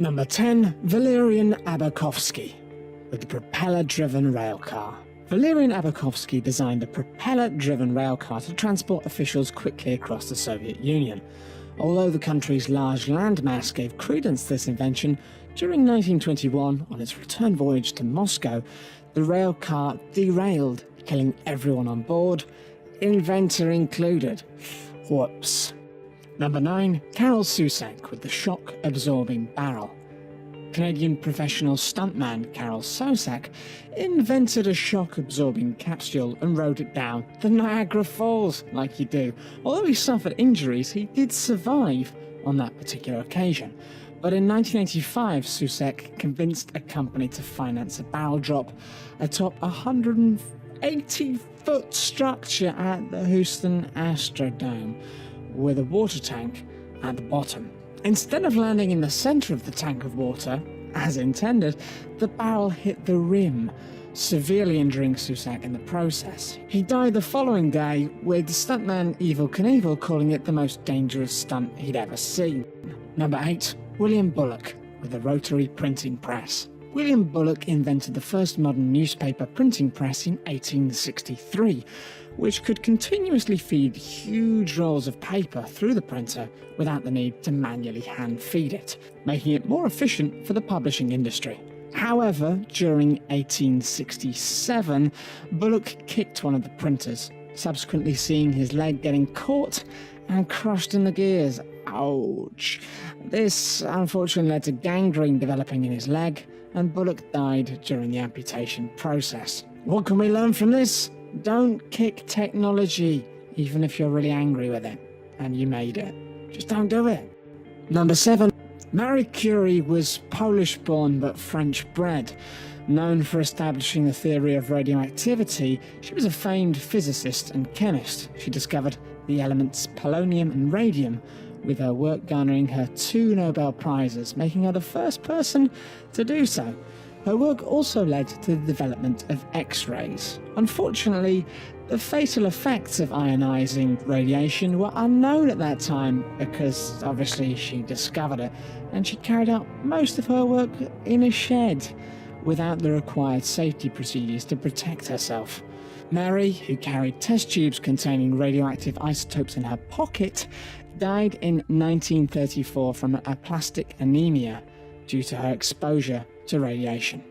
Number 10. Valeriy Avakov with the propeller-driven railcar. Valeriy Avakov designed a propeller-driven railcar to transport officials quickly across the Soviet Union. Although the country's large landmass gave credence to this invention, during 1921, on its return voyage to Moscow, the railcar derailed, killing everyone on board, inventor included. Whoops. Number 9. Karol Susac with the shock-absorbing barrel. Canadian professional stuntman Karol Susac invented a shock-absorbing capsule and rode it down the Niagara Falls like you do. Although he suffered injuries, he did survive on that particular occasion. But in 1985, Susac convinced a company to finance a barrel drop atop a 180-foot structure at the Houston Astrodome, with a water tank at the bottom. Instead of landing in the centre of the tank of water, as intended, the barrel hit the rim, severely injuring Susac in the process. He died the following day, with stuntman Evel Knievel calling it the most dangerous stunt he'd ever seen. Number 8. William Bullock with the rotary printing press. William Bullock invented the first modern newspaper printing press in 1863, which could continuously feed huge rolls of paper through the printer without the need to manually hand-feed it, making it more efficient for the publishing industry. However, during 1867, Bullock kicked one of the printers, subsequently seeing his leg getting caught and crushed in the gears. Ouch. This unfortunately led to gangrene developing in his leg, and Bullock died during the amputation process. What can we learn from this? Don't kick technology, even if you're really angry with it, and you made it. Just don't do it. Number 7. Marie Curie was Polish-born but French-bred. Known for establishing the theory of radioactivity, she was a famed physicist and chemist. She discovered the elements polonium and radium, with her work garnering her 2 Nobel Prizes, making her the first person to do so. Her work also led to the development of X-rays. Unfortunately, the fatal effects of ionizing radiation were unknown at that time because obviously she discovered it, and she carried out most of her work in a shed without the required safety procedures to protect herself. Mary, who carried test tubes containing radioactive isotopes in her pocket, died in 1934 from aplastic anemia due to her exposure to radiation.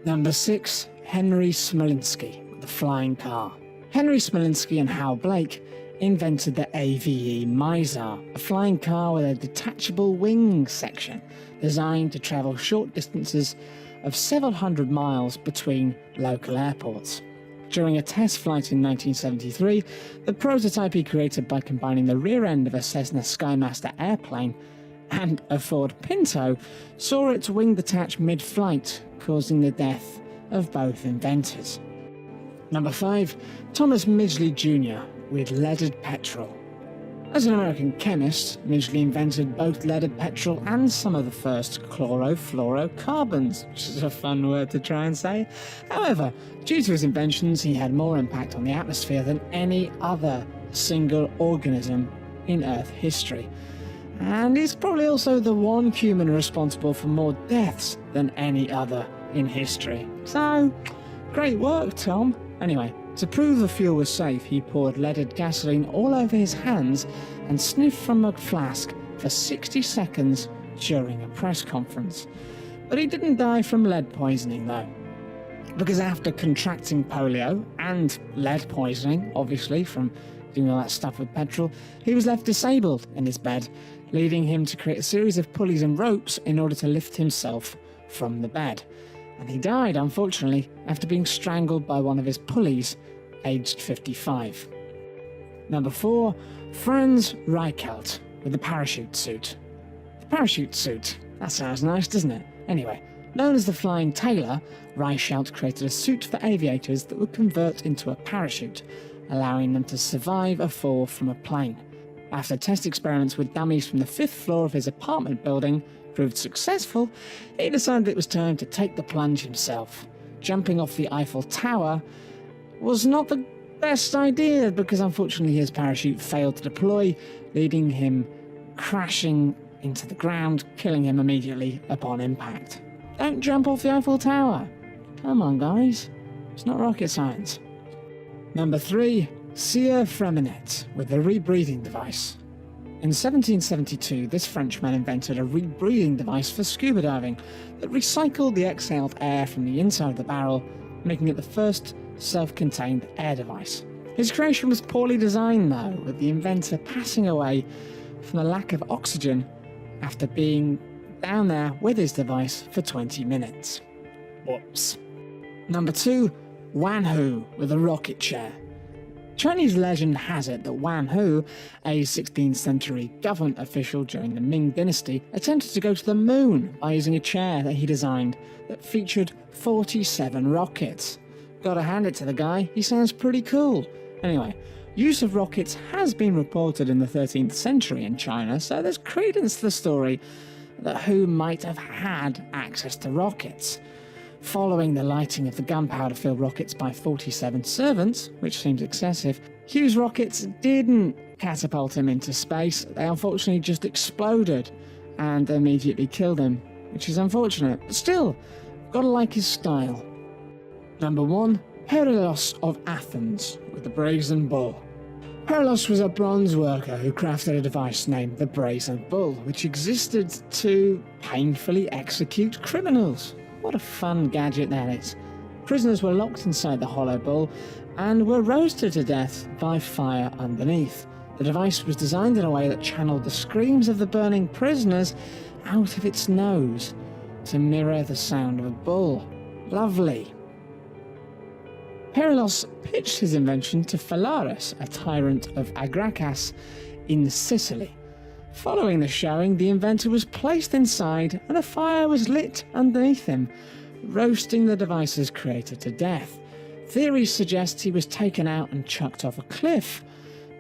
Number 6. Henry Smolinski with the flying car. Henry Smolinski and Hal Blake invented the AVE Mizar, a flying car with a detachable wing section designed to travel short distances of several hundred miles between local airports. During a test flight in 1973, the prototype he created by combining the rear end of a Cessna Skymaster airplane and a Ford Pinto saw its wing detach mid-flight, causing the death of both inventors. Number 5. Thomas Midgley Jr. with leaded petrol. As an American chemist, Midgley invented both leaded petrol and some of the first chlorofluorocarbons, which is a fun word to try and say. However, due to his inventions, he had more impact on the atmosphere than any other single organism in Earth history. And he's probably also the one human responsible for more deaths than any other in history. So, great work, Tom. Anyway, to prove the fuel was safe, he poured leaded gasoline all over his hands and sniffed from a flask for 60 seconds during a press conference. But he didn't die from lead poisoning, though, because after contracting polio and lead poisoning, obviously from doing all that stuff with petrol, he was left disabled in his bed, leading him to create a series of pulleys and ropes in order to lift himself from the bed. And he died, unfortunately, after being strangled by one of his pulleys, aged 55. Number 4. Franz Reichelt with the parachute suit. The parachute suit. That sounds nice, doesn't it? Anyway, known as the Flying Tailor, Reichelt created a suit for aviators that would convert into a parachute, allowing them to survive a fall from a plane. After test experiments with dummies from the 5th floor of his apartment building proved successful, he decided it was time to take the plunge himself. Jumping off the Eiffel Tower was not the best idea because unfortunately his parachute failed to deploy, leading him crashing into the ground, killing him immediately upon impact. Don't jump off the Eiffel Tower. Come on, guys. It's not rocket science. Number 3. Sieur Freminet with the rebreathing device. In 1772, this Frenchman invented a rebreathing device for scuba diving that recycled the exhaled air from the inside of the barrel, making it the first self-contained air device. His creation was poorly designed though, with the inventor passing away from the lack of oxygen after being down there with his device for 20 minutes. Whoops. Number 2. Wan Hu with a rocket chair. Chinese legend has it that Wan Hu, a 16th century government official during the Ming dynasty, attempted to go to the moon by using a chair that he designed that featured 47 rockets. Gotta hand it to the guy, he sounds pretty cool. Anyway, use of rockets has been reported in the 13th century in China, so there's credence to the story that Hu might have had access to rockets. Following the lighting of the gunpowder-filled rockets by 47 servants, which seems excessive, Hu's rockets didn't catapult him into space. They unfortunately just exploded and immediately killed him, which is unfortunate. But still, gotta like his style. Number 1. Perilos of Athens with the Brazen Bull. Perilos was a bronze worker who crafted a device named the Brazen Bull, which existed to painfully execute criminals. What a fun gadget that is. Prisoners were locked inside the hollow bull and were roasted to death by fire underneath. The device was designed in a way that channeled the screams of the burning prisoners out of its nose to mirror the sound of a bull. Lovely. Perilos pitched his invention to Phalaris, a tyrant of Agracas in Sicily. Following the showing, the inventor was placed inside and a fire was lit underneath him, roasting the device's creator to death. Theories suggest he was taken out and chucked off a cliff,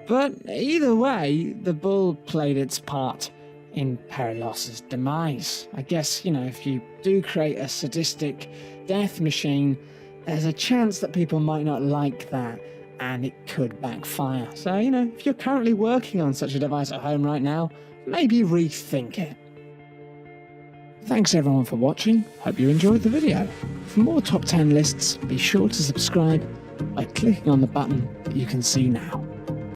but either way, the bull played its part in Perilos' demise. I guess, if you do create a sadistic death machine, there's a chance that people might not like that, and it could backfire. So, if you're currently working on such a device at home right now, maybe rethink it. Thanks everyone for watching, hope you enjoyed the video. For more top 10 lists, be sure to subscribe by clicking on the button that you can see now.